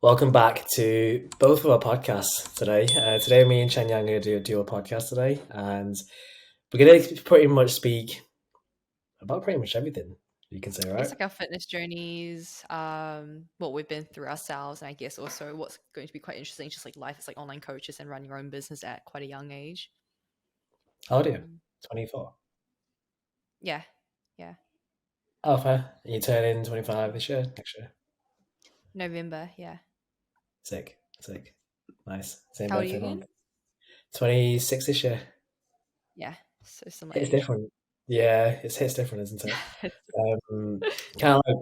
Welcome back to both of our podcasts today. Today, me and Chenyang are going to do a dual podcast today, and we're going to pretty much speak about pretty much everything, you can say, It's right? like our fitness journeys, what we've been through ourselves, and I guess also what's going to be quite interesting, just like life as like online coaches and running your own business at quite a young age. How old are you? Um, 24. yeah, yeah. Oh, fair. And you're turning 25 this year, next year. November, yeah. Sick, sick. Nice. Same How old are you birthday again? month. 26 this year. Yeah, so similar Hits age. different. Yeah, it hits different, isn't it? Kind of like,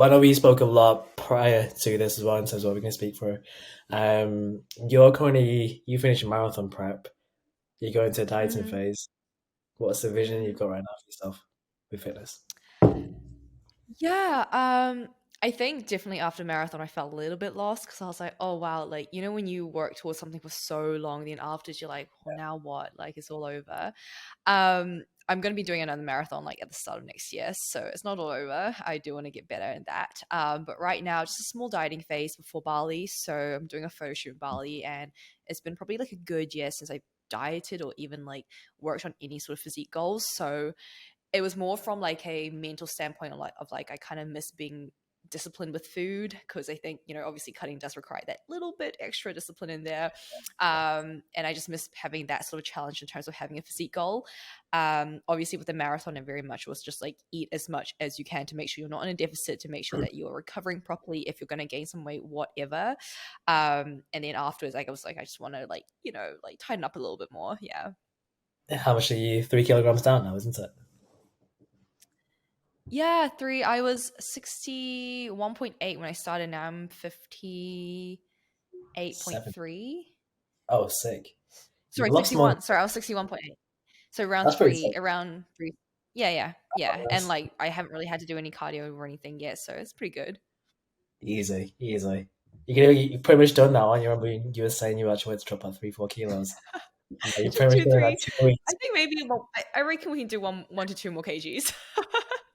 I know we spoke a lot prior to this as well in terms of what we're going to speak for. You finished your marathon prep. You're going to a dieting hmm phase. What's the vision you've got right now for yourself with fitness? Yeah, I think definitely after marathon, I felt a little bit lost because I was like, oh wow, like when you work towards something for so long, then afterwards you're like, well, now what? Like it's all over. I'm going to be doing another marathon like at the start of next year, so it's not all over. I do want to get better in that. But right now, just a small dieting phase before Bali. So I'm doing a photo shoot in Bali, and it's been probably like a good year since I dieted or even like worked on any sort of physique goals. So it was more from like a mental standpoint of like I kind of miss being disciplined with food because I think obviously cutting does require that little bit extra discipline in there, and I just miss having that sort of challenge in terms of having a physique goal. Obviously with the marathon it very much was just like eat as much as you can to make sure you're not in a deficit, to make sure that you're recovering properly if you're going to gain some weight, whatever. And then afterwards, like I was like, I just want to like like tighten up a little bit more. Yeah. How much are you? 3 kilograms down now, isn't it? Yeah, three. I was 61.8 when I started. Now I'm 7. 58.3. Oh, sick. You've Sorry, lost more. 61. Sorry, I was 61.8. So around That's pretty three, sick. around three. Yeah, yeah, yeah. And Nice. like I haven't really had to do any cardio or anything yet, so it's pretty good. Easy, easy. You're pretty much done now, aren't you? Remember you were saying you actually had to drop about 3, 4 kilos. Yeah, you're Just pretty much two, doing that three. 2 weeks. I think maybe I reckon we can do one to two more kgs.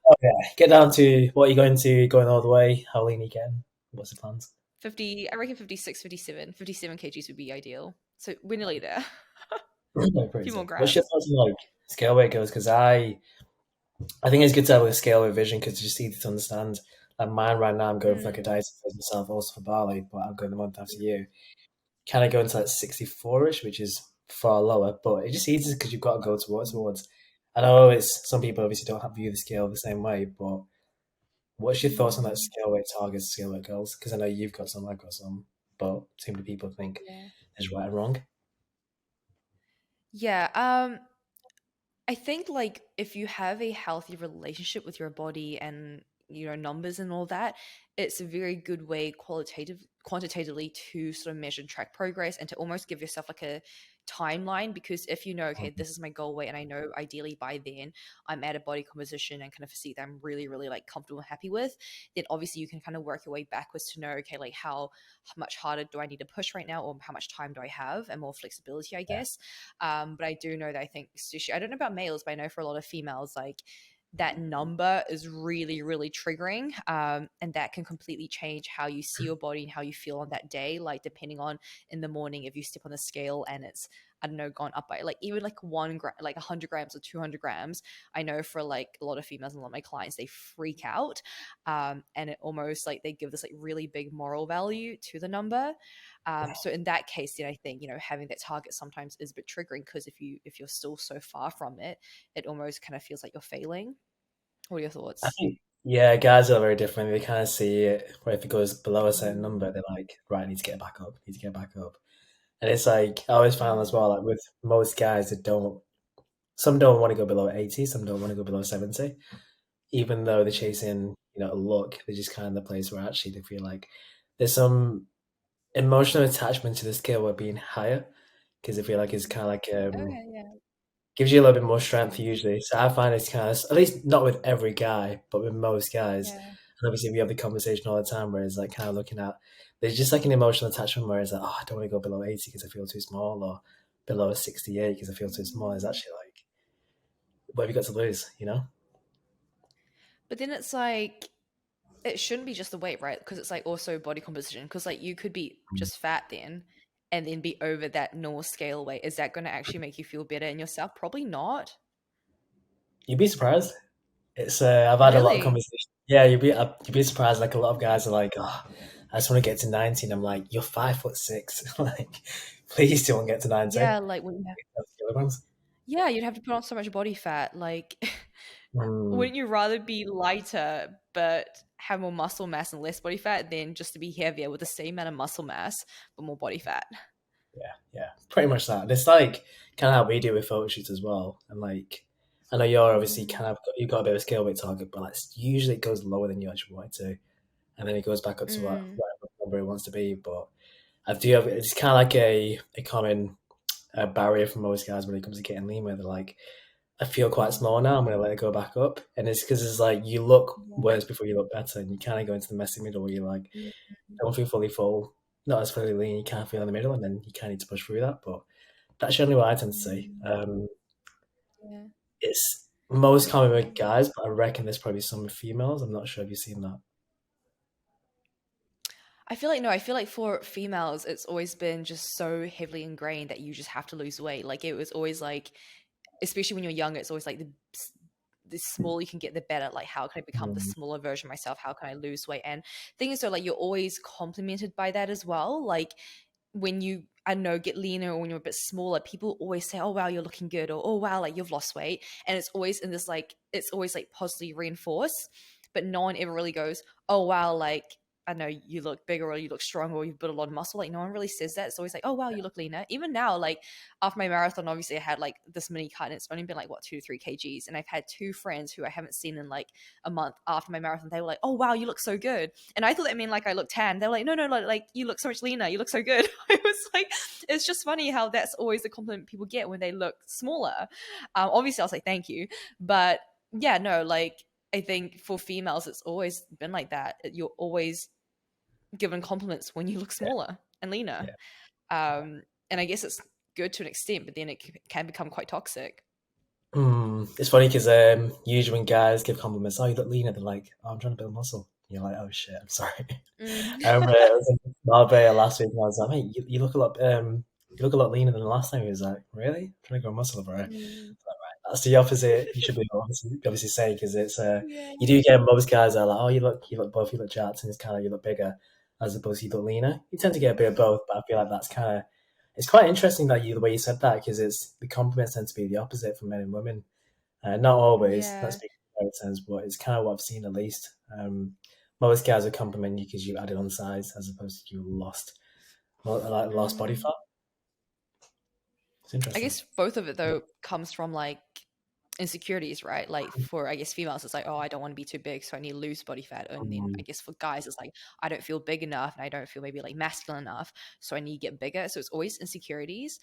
Oh, yeah. Get down to what you're going to, going all the way. How lean you getting? What's the plans? 50, I reckon 56, 57. 57 kgs would be ideal. So we're nearly there. No, A pretty few more sick. What's your grams. thoughts on like scale weight goes? Because I think it's good to have a scale revision because it's just easy to understand. Like mine right now, I'm going for like a Mm, diet phase myself, also for Bali, but I'm going the month after you. Kind of going to like 64ish, which is far lower, but it just easy because you've got to go towards. I know it's some people obviously don't have view the scale the same way, but what's your thoughts on that mm, scale weight targets, scale weight goals? Because I know you've got some, I've got some, but too many people think yeah. there's right and wrong. Yeah. I think like if you have a healthy relationship with your body and numbers and all that, it's a very good way quantitatively to sort of measure and track progress and to almost give yourself like a timeline, because if you know, okay, this is my goal weight and I know ideally by then I'm at a body composition and kind of physique that I'm really really like comfortable and happy with, then obviously you can kind of work your way backwards to know, okay, like how much harder do I need to push right now, or how much time do I have, and more flexibility, I Yeah. guess. But I do know that I think sushi, I don't know about males, but I know for a lot of females, like that number is really, really triggering. And that can completely change how you see your body and how you feel on that day. Like, depending on in the morning, if you step on the scale and it's, I don't know, gone up by like even like 1 gram, like 100 grams or 200 grams. I know for like a lot of females and a lot of my clients, they freak out. And it almost like they give this like really big moral value to the number. So in that case, then I think having that target sometimes is a bit triggering, because if you're still so far from it, it almost kind of feels like you're failing. What are your I thoughts? think, yeah, guys are very different. They kind of see it where if it goes below a certain Mm, number, they're like, right, I need to get back up, need to get back up. And it's like, I always found as mm, well, like with most guys that don't, some don't want to go below 80, some don't want to go below 70, even though they're mm, chasing, a look, they're just kind of the place where actually they feel like there's some emotional attachment to the scale of being higher because I feel like it's kind of like okay, yeah. gives you a little bit more strength usually. So I find it's kind of, at least not with every guy, but with most guys. Yeah. And obviously we have the conversation all the time where it's like kind of looking at, there's just like an emotional attachment where it's like, oh, I don't want to go below 80 because I feel too small, or below 68 because I feel too small. It's Mm. actually like, what have you got to lose, you know? But then it's like it shouldn't be just the weight, right? Because it's like also body composition. Because like you could be Mm. just fat then, and then be over that normal scale weight. Is that going to actually make you feel better in yourself? Probably not. You'd be surprised. It's I've had a lot of Really? conversations. Yeah, you'd be surprised. Like a lot of guys are like, oh, I just want to get to 90. And I'm like, you're 5'6". Like, please don't get to 90 Yeah, like when kilograms. yeah, you'd have to put on so much body fat. Like, Mm, wouldn't you rather be lighter but have more muscle mass and less body fat than just to be heavier with the same amount of muscle mass but more body fat? yeah, yeah, pretty much that. And it's like kind of how we do with photo shoots as well. And like, I know you're obviously Mm, kind of you've got a bit of a scale weight target, but like usually it goes lower than you actually want it to, and then it goes back up to mm, whatever number it wants to be. But I do have it's kind of like a common barrier for most guys when it comes to getting lean, where they're like, I feel quite small now. I'm gonna let it go back up, and it's because it's like you look yeah, worse before you look better, and you kind of go into the messy middle where you're like, mm, don't feel fully full, not as fully lean. You can't feel in the middle, and then you kind of need to push through that. But that's generally what I tend to say. mm, yeah. It's most common with Mm. guys, but I reckon there's probably some with females. I'm not sure if you've seen that. I feel like no, I feel like for females, it's always been just so heavily ingrained that you just have to lose weight. Like it was always like, especially when you're younger, it's always like the smaller you can get, the better. Like, how can I become the Mm, smaller version of myself? How can I lose weight? And things are like you're always complimented by that as well. Like when you I don't know get leaner or when you're a bit smaller, people always say, "Oh wow, you're looking good," or "Oh wow, like you've lost weight," and it's always in this like it's always like positively reinforced. But no one ever really goes, "Oh wow, like." I know you look bigger or you look stronger or you've built a lot of muscle. Like no one really says that. It's always like, oh wow, you look leaner. Even now, like after my marathon, obviously I had like this mini cut and it's only been like what 2 to 3 kgs. And I've had two friends who I haven't seen in like a month after my marathon. They were like, oh wow, you look so good. And I thought that meant like I looked tan. They were like, no, no, like you look so much leaner. You look so good. I was like, it's just funny how that's always the compliment people get when they look smaller. Obviously, I'll say thank you, but yeah, no, like I think for females, it's always been like that. You're always given compliments when you look yeah, smaller and leaner. yeah. And I guess it's good to an extent, but then it can become quite toxic. It's funny because usually when guys give compliments, oh, you look leaner, they're like, oh, I'm trying to build muscle. You're like, oh shit, I'm sorry. Mm. I remember I was in Marbella last week, and I was like, mate, you look a lot leaner than the last time. He was like, really? I'm trying to grow muscle, bro. Mm. That's the opposite. You should be obviously saying because it's Yeah. you do get most guys that are like, oh, you look buff, you look jacked, and it's kind of you look bigger, as opposed to you look leaner. You tend to get a bit of both, but I feel like that's kind of it's quite interesting that you the way you said that because it's the compliments tend to be the opposite for men and women. Not always. That's Yeah. speaking in sense, but it's kind of what I've seen at least. Most guys will compliment you because you added on size as opposed to you lost body Mm. fat. It's I interesting. guess both of it though comes from like insecurities, right? Like for I guess females, it's like, oh, I don't want to be too big, so I need to lose body fat. And then I Um, guess for guys, it's like I don't feel big enough, and I don't feel maybe like masculine enough, so I need to get bigger. So it's always insecurities.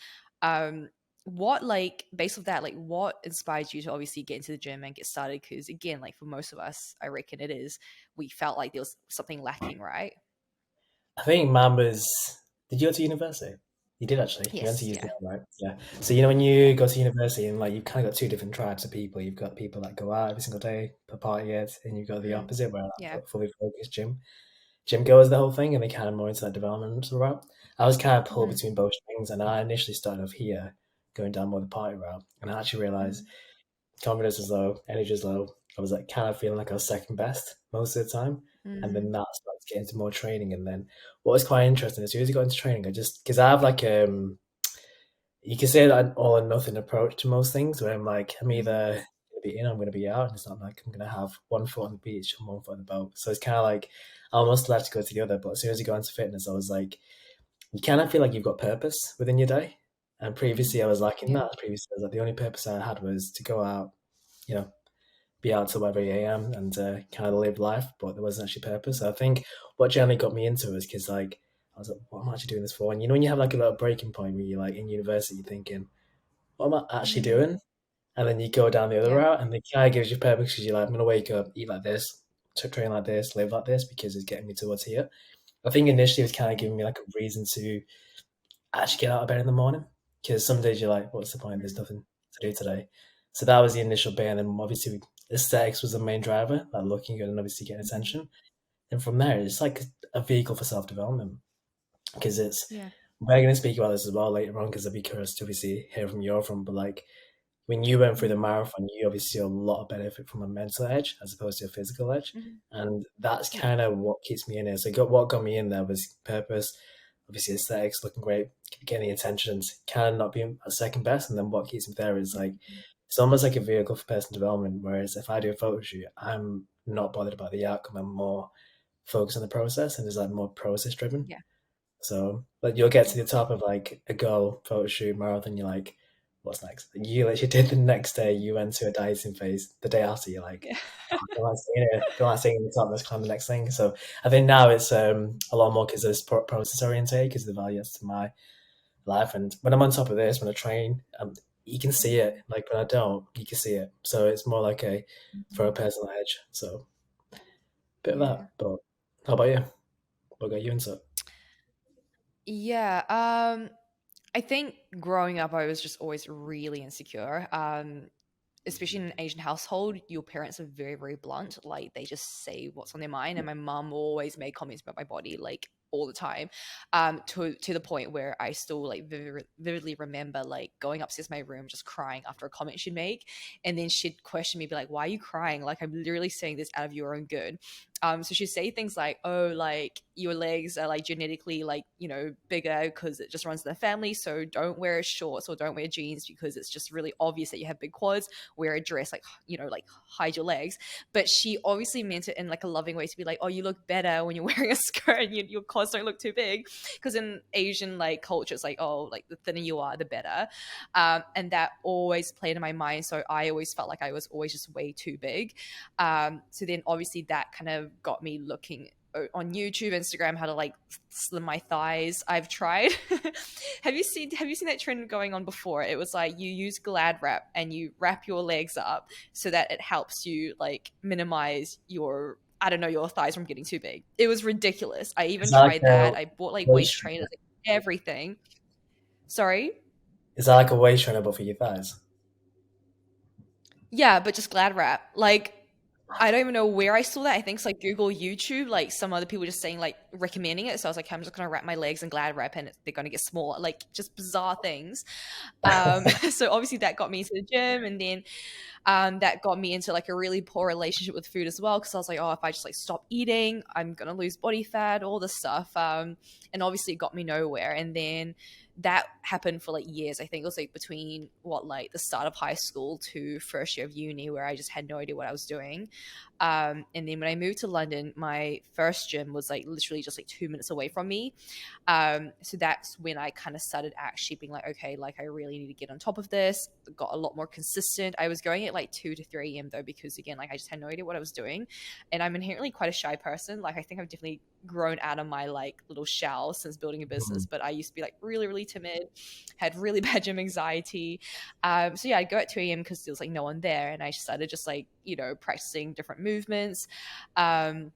What like based off that, like what inspired you to obviously get into the gym and get started? Because again, like for most of us, I reckon it is we felt like there was something lacking, right? I think man was. Did you go to university? You did actually. You went to Yes, UCL, yeah. right? Yeah. So you know when you go to university and like you've kind of got two different tribes of people. You've got people that go out every single day, per party it, and you've got the Mm, opposite where yeah. like fully focused gym goers the whole thing, and they kind of more into that developmental route. I was kind of pulled Mm, between both things, and I initially started off here, going down more the party route, and I actually realized mm, confidence is low, energy is low. I was like kind of feeling like I was second best most of the time, and then mm, that started to get into more training, and then what was quite interesting as soon as I got into training, I just because I have like you can say that an all or nothing approach to most things, where I'm like I'm mm, either gonna be in, I'm gonna be out, and it's not like I'm gonna have one foot on the beach and one foot on the boat. So it's kind of like I almost left to go to the other, but as soon as you go into fitness, I was like, you kind of feel like you've got purpose within your day. And previously, I mm. was lacking Yeah. that. Previously, I was like, the only purpose I had was to go out, you know, be out till whatever I am and kind of live life, but there wasn't actually purpose. So I think what generally got me into it was because like I was like, what am I actually doing this for? And you know, when you have like a little breaking point where you're like in university, you're thinking, what am I actually Mm, doing? And then you go down the other yeah. route, and it kind of gives you purpose because you're like, I'm gonna wake up, eat like this, train like this, live like this because it's getting me towards here. I think initially it was kind of Yeah. giving me like a reason to actually get out of bed in the morning because some days you're like, what's the point? There's Mm, nothing to do today. So that was the initial bit, and then obviously aesthetics was the main driver, like looking good and obviously getting mm, attention. and from there, it's like a vehicle for self development because it's. Yeah. We're going to speak about this as well later on because I'd be curious to obviously hear from your from, but like when you went through the Mm-hmm. marathon, you obviously see a lot of benefit from a mental edge as opposed to a physical edge. Mm-hmm. And that's Yeah. kind of what keeps me in it. So what got me in there was purpose, obviously aesthetics, looking great, getting the attentions, kind of not being a second best. And then what keeps me there is like, Mm-hmm. it's almost like a vehicle for personal development. Whereas if I do a photo shoot, I'm not bothered about the outcome. I'm more focused on the process and is like more process driven. Yeah. So, like, you'll get to Yeah. the top of like a goal, photo shoot, marathon. You're like, what's next? You literally did the next day. You went to a dieting phase. The day after, you're like, Yeah. oh, I don't like staying here. Don't like staying in the top. Let's climb the next thing. So, I think now it's a lot more because it's process oriented because the value adds to my life. And when I'm on top of this, when I train, you can see it. Like when I don't, you can see it. So it's more like a for a Mhm. personal edge. So, bit of Yeah. that. But how about you? What got you into it? Yeah. I think growing up, I was just always really insecure. Especially in an Asian household, your parents are very, very blunt. Like they just say what's on their mind. And my mum always made comments about my body, like all the time, to the point where I still like vividly remember like going upstairs to my room, just crying after a comment she'd make, and then she'd question me, be like, "Why are you crying? Like I'm literally saying this out of your own good." So she'd say things like, "Oh, like your legs are like genetically like bigger because it just runs in the family. So don't wear shorts or don't wear jeans because it's just really obvious that you have big quads. Wear a dress, like like hide your legs." But she obviously meant it in like a loving way to be like, "Oh, you look better when you're wearing a skirt and your quads don't look too big." Because in Asian like culture, it's like, oh, like the thinner you are, the better. And that always played in my mind. So I always felt like I was always just way too big. So then obviously that kind of got me looking on YouTube, Instagram, how to like slim my thighs. I've tried. Have you seen that trend going on before? It was like you use Glad wrap and you wrap your legs up so that it helps you like minimize your, I don't know, your thighs from getting too big. It was ridiculous. I Is even that like tried a that. I bought like waist waist trainers, like, everything. Sorry. Is that like a waist trainer but for your thighs? Yeah, but just Glad wrap. Like I don't even know where I saw that. I think it's like Google, YouTube, like some other people just saying like recommending it. So I was like, I'm just gonna wrap my legs in Glad wrap and they're gonna get smaller. Like just bizarre things. So obviously that got me into the gym, and then that got me into like a really poor relationship with food as well, because I was like, oh, if I just like stop eating, I'm gonna lose body fat, all this stuff. And obviously it got me nowhere. And then that happened for like years. I think it was like between what, like the start of high school to first year of uni, where I just had no idea what I was doing. And then when I moved to London, my first gym was like literally just like 2 minutes away from me. So that's when I kind of started actually being like, okay, like I really need to get on top of this. Got a lot more consistent. I was going at like 2 to 3 a.m. though, because again, like I just had no idea what I was doing. And I'm inherently quite a shy person. Like I think I've definitely grown out of my like little shell since building a business, Mhm. but I used to be like really, really timid, had really bad gym anxiety. So yeah, I'd go at 2 a.m. because there was like no one there. And I started just like, practicing different movements. Um,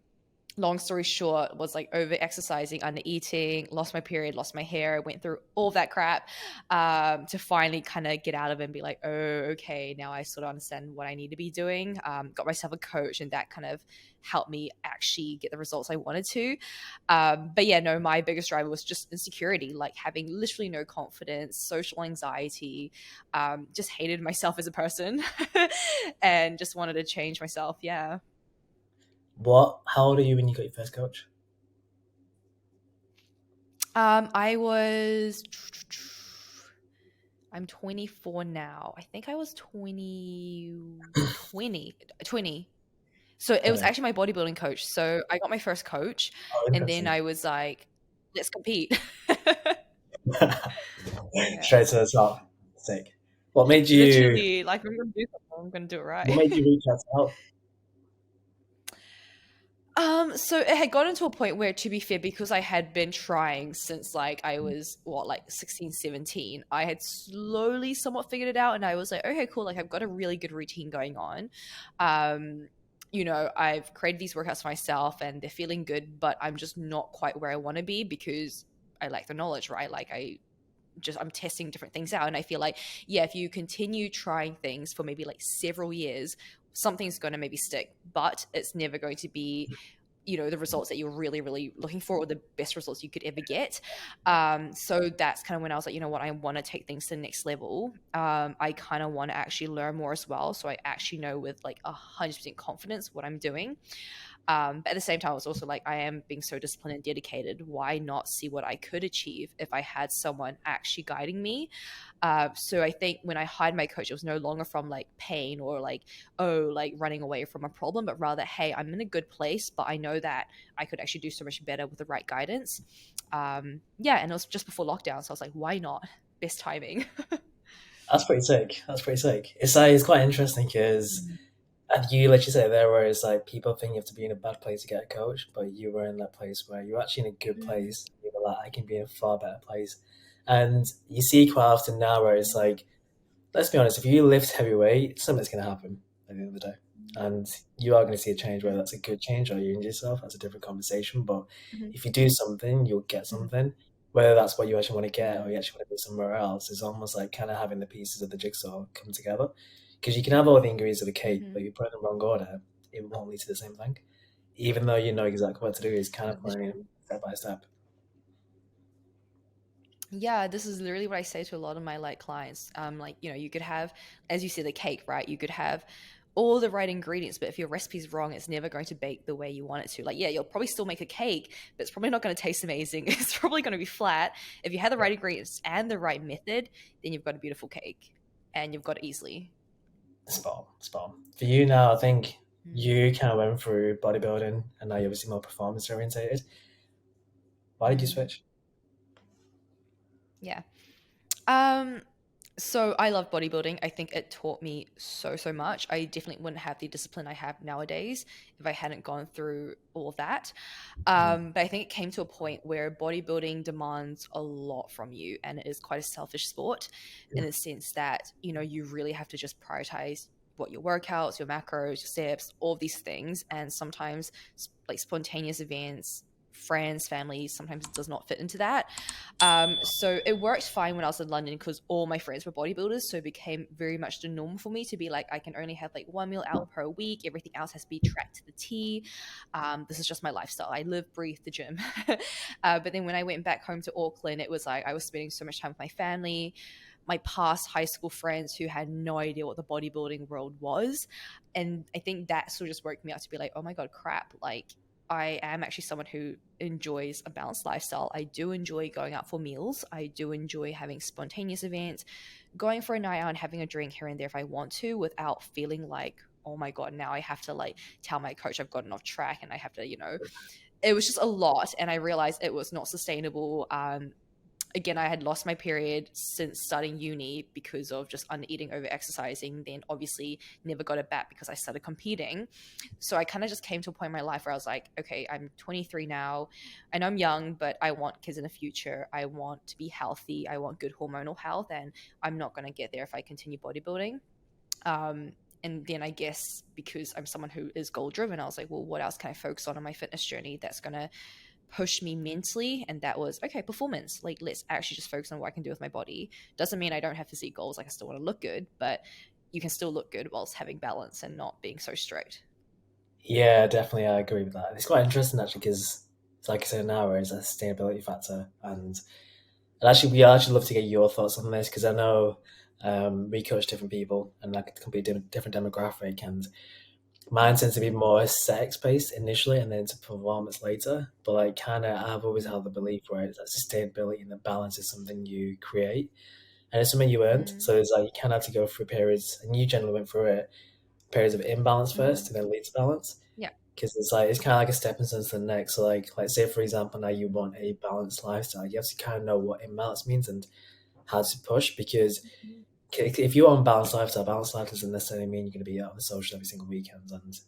Long story short, was like over exercising, under eating, lost my period, lost my hair, went through all of that crap, to finally kind of get out of it and be like, oh, okay, now I sort of understand what I need to be doing. Got myself a coach, and that kind of helped me actually get the results I wanted to. But yeah, no, my biggest driver was just insecurity, like having literally no confidence, social anxiety, just hated myself as a person, and just wanted to change myself. Yeah. How old are you when you got your first coach? I was I'm 24 now. I think I was 20. So it was 20. actually my bodybuilding coach. So I got my first coach, Oh, and then interesting. I was like, let's compete. Yeah. Straight to the top. Sick. What made you Literally, like I'm gonna do something, I'm gonna do it what right. made you reach out to help? So it had gotten to a point where, to be fair, because I had been trying since like I was what, like 16, 17, I had slowly somewhat figured it out, and I was like, okay, cool, like I've got a really good routine going on. Um, I've created these workouts for myself and they're feeling good, but I'm just not quite where I want to be because I lack the knowledge, right? Like I'm testing different things out, and I feel like, yeah, if you continue trying things for maybe like several years, something's going to maybe stick, but it's never going to be the results that you're really, really looking for, or the best results you could ever get. So that's kind of when I was like, you know what, I want to take things to the next level. I kind of want to actually learn more as well, so I actually know with like 100% confidence what I'm doing. But at the same time, I was also like, I am being so disciplined and dedicated. Why not see what I could achieve if I had someone actually guiding me? So I think when I hired my coach, it was no longer from like pain or like, oh, like running away from a problem, but rather, hey, I'm in a good place, but I know that I could actually do so much better with the right guidance. Yeah, and it was just before lockdown, so I was like, why not? Best timing. That's pretty sick. That's pretty sick. It's quite interesting because Mm, and you literally say there where it's like people think you have to be in a bad place to get a coach, but you were in that place where you're actually in a good mm, place. You were like, I can be in a far better place. And you see quite often now where it's like, let's be honest, if you lift heavy weight, something's going to happen at the end of the day. And you are going to see a change, whether mm, that's a good change or you injure yourself, that's a different conversation. But mm, if you do something, you'll get mm, something. Whether that's what you actually want to get or you mm, actually want to be somewhere else, is almost like kind of having the pieces of the jigsaw come together. Because you can have all the ingredients of the cake, but mm. if you put it in the wrong order, it won't lead to the same thing. Even though you know exactly what to do, is kind No, of for planning sure. step by step. Yeah, this is literally what I say to a lot of my like clients. Like, you could have, as you said, a cake, right? You could have all the right ingredients, but if your recipe's wrong, it's never going to bake the way you want it to. Like, yeah, you'll probably still make a cake, but it's probably not going to taste amazing. It's probably going to be flat. If you have the Yeah, right ingredients and the right method, then you've got a beautiful cake, and you've got it easily. spot on, spot on. For you now, I think Mm, you kind of went through bodybuilding and now you're obviously more performance orientated. Why did you mm, switch? yeah. Um, So I love bodybuilding. I think it taught me so, so much. I definitely wouldn't have the discipline I have nowadays if I hadn't gone through all of that. Mhm. But I think it came to a point where bodybuilding demands a lot from you, and it is quite a selfish sport in the sense that, you really have to just prioritize what your workouts, your macros, your steps, all of these things. And sometimes like spontaneous events, friends, family, sometimes it does not fit into that. So it worked fine when I was in London because all my friends were bodybuilders. So it became very much the norm for me to be like, I can only have like one meal out per week. Everything else has to be tracked to the T. This is just my lifestyle. I live, breathe the gym. But then when I went back home to Auckland, it was like I was spending so much time with my family, my past high school friends who had no idea what the bodybuilding world was. And I think that sort of just woke me up to be like, oh my God, crap. Like, I am actually someone who enjoys a balanced lifestyle. I do enjoy going out for meals. I do enjoy having spontaneous events, going for a night out and having a drink here and there if I want to without feeling like, oh my God, now I have to like tell my coach I've gotten off track and I have to, it was just a lot. And I realized it was not sustainable. Again, I had lost my period since starting uni because of just under eating, over exercising. Then obviously never got it back because I started competing. So I kind of just came to a point in my life where I was like, okay, I'm 23 now. I know I'm young, but I want kids in the future. I want to be healthy. I want good hormonal health, and I'm not going to get there if I continue bodybuilding. And then I guess because I'm someone who is goal driven, I was like, well, what else can I focus on my fitness journey that's going to push me mentally? And that was, okay, performance. Like, let's actually just focus on what I can do with my body. Doesn't mean I don't have physique goals. Like, I still want to look good, but you can still look good whilst having balance and not being so strict. Yeah, definitely, I agree with that. It's quite interesting actually because it's like I said now, where it's a sustainability factor, and actually we actually love to get your thoughts on this because I know we coach different people and like a completely different demographic, and mine Mm, tends to be more sex based initially and then to performance later. But like kind of, I've always mm, held the belief where it's that sustainability and the balance is something you create and it's something you earned. mm, So it's like you kind of have to go through periods, and you generally went through it, periods of imbalance first mm. and then lead to balance. Yeah. Because it's like it's kind of like a stepping stone to the next. So like say for example now you want a balanced lifestyle, you have to kind of know what imbalance means and how to push because Mm, if you want balanced life doesn't necessarily mean you're going to be out on the social every single weekend and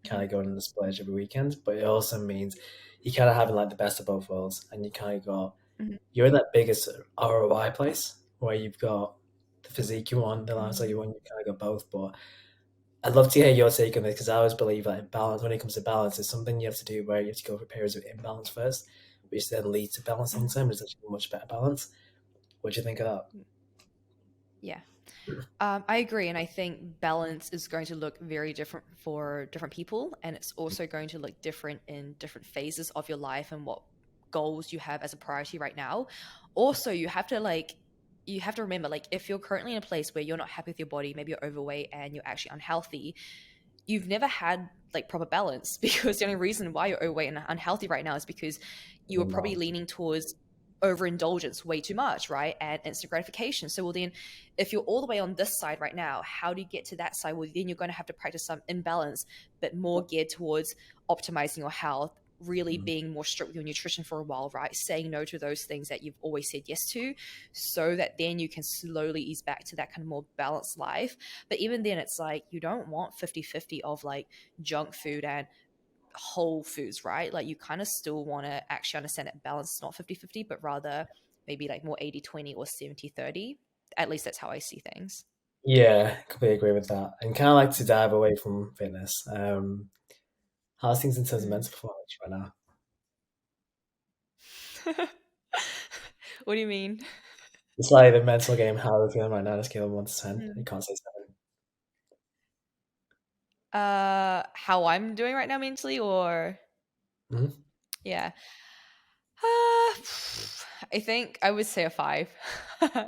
kind mhm, of going on the splurge every weekend. But it also means you kind of having like the best of both worlds, and you kind of got mhm, you're in that biggest ROI place where you've got the physique you want, the lifestyle mm, you want. You kind of got both. But I'd love to hear your take on this because I always believe that balance, when it comes to balance, is something you have to do where you have to go for periods of imbalance first, which then leads to balance long mhm. term. It's actually a much better balance. What do you think of that? Yeah. I agree, and I think balance is going to look very different for different people, and it's also going to look different in different phases of your life and what goals you have as a priority right now. Also, you have to remember, like, if you're currently in a place where you're not happy with your body, maybe you're overweight and you're actually unhealthy, you've never had like proper balance because the only reason why you're overweight and unhealthy right now is because you were probably Imbalance. leaning towards overindulgence way too much, right? And instant gratification. So, well, then if you're all the way on this side right now, how do you get to that side? Well, then you're going to have to practice some imbalance, but more geared towards optimizing your health, really Mm. being more strict with your nutrition for a while, right? Saying no to those things that you've always said yes to, so that then you can slowly ease back to that kind of more balanced life. But even then, it's like you don't want 50-50 of like junk food and whole foods, right? Like you kind of still want to actually understand that balance is not 50-50, but rather maybe like more 80-20 or 70-30. At least that's how I see things. Yeah, completely agree with that. And kind of like to dive away from fitness. How's things in terms of Mm. mental performance right now? What do you mean? It's like the mental game. How are we feeling right now? On a scale of 1 to 10. You Mm. can't say 7. How I'm doing right now mentally, or Mhm. yeah, I think I would say a five.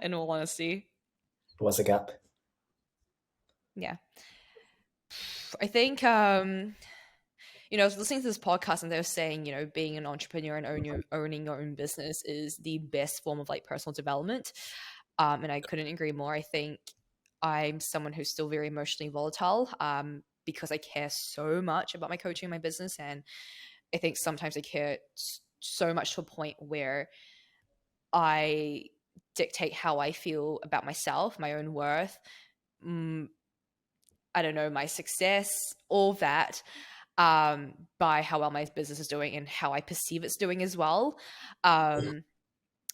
In all honesty, What's the gap? yeah, I think I was listening to this podcast and they were saying, being an entrepreneur and owning your own business is the best form of like personal development. And I couldn't agree more. I think I'm someone who's still very emotionally volatile because I care so much about my coaching and my business. And I think sometimes I care so much to a point where I dictate how I feel about myself, my own worth, mm, I don't know, my success, all that, by how well my business is doing and how I perceive it's doing as well. Um,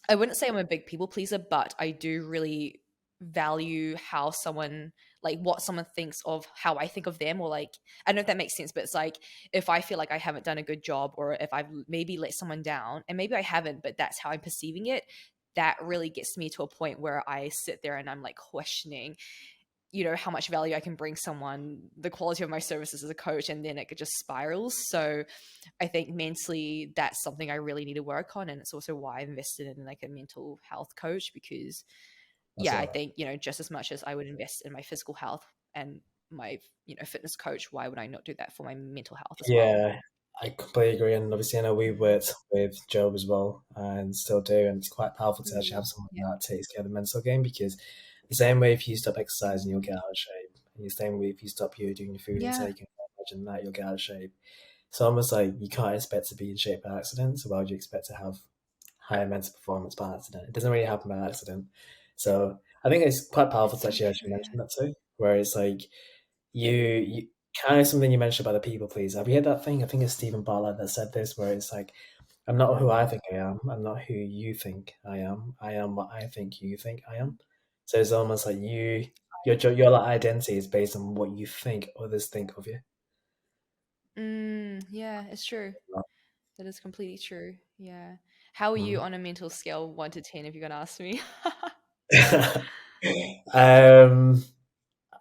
I wouldn't say I'm a big people pleaser, but I do really value how someone like what someone thinks of how I think of them, or like I don't know if that makes sense, but it's like if I feel like I haven't done a good job or if I've maybe let someone down, and maybe I haven't, but that's how I'm perceiving it, that really gets me to a point where I sit there and I'm like questioning how much value I can bring someone, the quality of my services as a coach, and then it just spirals. So I think mentally that's something I really need to work on. And it's also why I invested in like a mental health coach because That's a yeah, I lot. think, just as much as I would invest in my physical health and my, fitness coach, why would I not do that for my mental health as well? Yeah, I completely agree. And obviously, I know we Mm. worked with Job as well and still do. And it's quite powerful to actually Mm. have someone Yeah. that takes care of the mental game because the same way if you stop exercising, you'll get out of shape. And the same way if you stop you doing your food Yeah. intake and imagine that, you'll get out of shape. So almost like you can't expect to be in shape by accident. So why would you expect to have higher mental performance by accident? It doesn't really happen by accident. So I think it's quite powerful It's to so actually true. mention that too, where it's like you kind of something you mentioned about the people please. Have you heard that thing? I think it's Stephen Bartlett that said this, where it's like, I'm not who I think I am. I'm not who you think I am. I am what I think you think I am. So it's almost like your like, identity is based on what you think others think of you. Yeah, it's true. That is completely true. Yeah. How are you Mm. on a mental scale 1 to 10 if you're gonna ask me? um,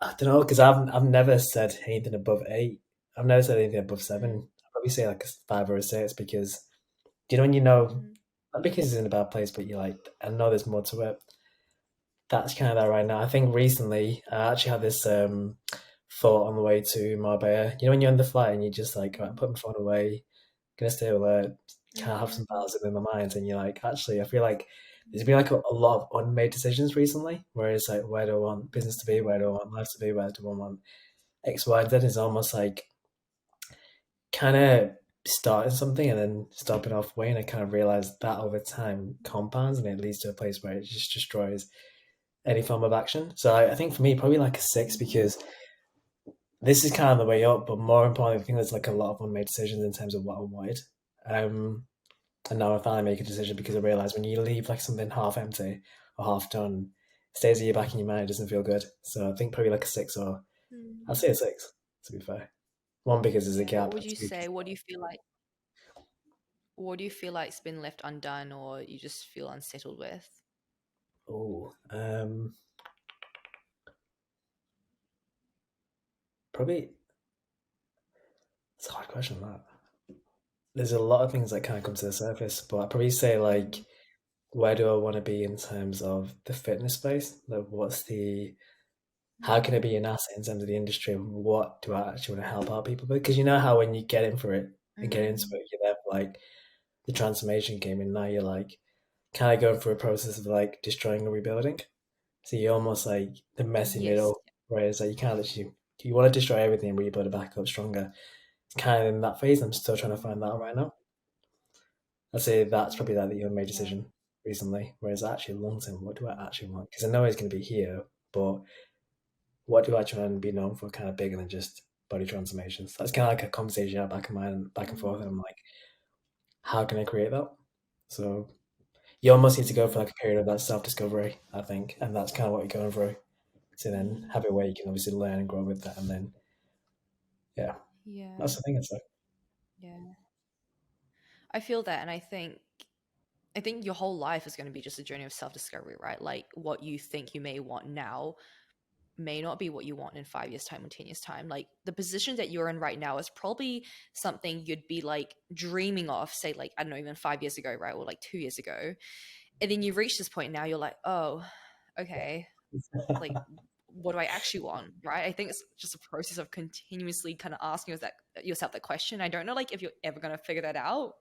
I don't know because I've never said anything above 8. I've never said anything above Mm, 7. I'd probably say like a 5 or a 6 because do you know when you know mm, not because it's in a bad place, but you're like, I know there's more to it. That's kind of that right now. I think recently I actually had this thought on the way to Marbella. You know when you're on the flight and you just like, right, mm, put my phone away, gonna stay alert, kind of have some mm, battles in my mind, and you're like, actually, I feel like there's been like a lot of unmade decisions recently, where it's like, where do I want business to be, where do I want life to be, where do I want X, Y, and Z is almost like kind of starting something and then stopping halfway, and I kind of realized that over time compounds and it leads to a place where it just destroys any form of action. So I think for me, probably like a 6 mm, because this is kind of the way up, but more importantly, I think there's like a lot of unmade decisions in terms of what I wanted. Um, and now I finally make a decision because I realize when you leave like something half empty or half done, it stays in your back in your mind, it doesn't feel good. So I think probably like a 6 or I'd mm. say a 6 to be fair. One because there's a Yeah, what gap. would you Two, say? What do you feel like's been left undone or you just feel unsettled with? oh, Probably it's a hard question. That there's a lot of things that kind of come to the surface, but I'd probably say like, Mm, where do I want to be in terms of the fitness space? Like, what's the how can it mm, be an asset in terms of the industry? And what do I actually want to help out people with? Because you know how when you get in for it and get into mm. it, you're there for like the transformation game, and now you're like kind of going through a process of like destroying and rebuilding. So you're almost like the messy Yes. middle, whereas like you can't literally you want to destroy everything and rebuild it back up stronger. It's kind of in that phase. I'm still trying to find that Mm, out right now. I'd say that's mm, probably like the made yeah. decision recently. Whereas actually long term, what do I actually want? Because I know it's going to be here, but what do I try and be known for? Kind of bigger than just body transformations. That's kind of like a conversation out back in mind, back and forth. And Mm, I'm like, how can I create that? So you almost need to go for mm, like a period of that self discovery, I think, and that's kind of what you're going through. To then mm, have a way you can obviously learn and grow with that, and then yeah, yeah. that's the thing. It's like Yeah. I feel that, and I think your whole life is going to be just a journey of self-discovery, right? Like what you think you may want now may not be what you want in 5 years time or 10 years time. Like the position that you're in right now is probably something you'd be like dreaming of, say like, I don't know, even 5 years ago, right? Or like 2 years ago. And then you reach this point now, you're like, oh, okay, like what do I actually want? Right. I think it's just a process of continuously kind of asking yourself that question. I don't know like if you're ever gonna figure that out.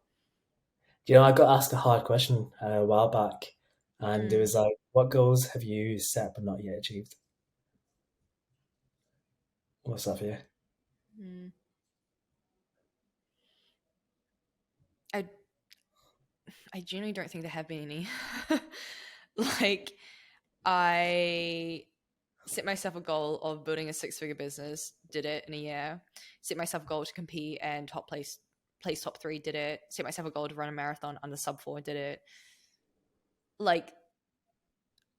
I got asked a hard question a while back, and it Mm, was like, "What goals have you set but not yet achieved?" What's that for you? mm. I I genuinely don't think there have been any. Like I set myself a goal of building a six-figure business, did it in a year. Set myself a goal to compete and place top three, did it. Set myself a goal to run a marathon under sub four, did it. Like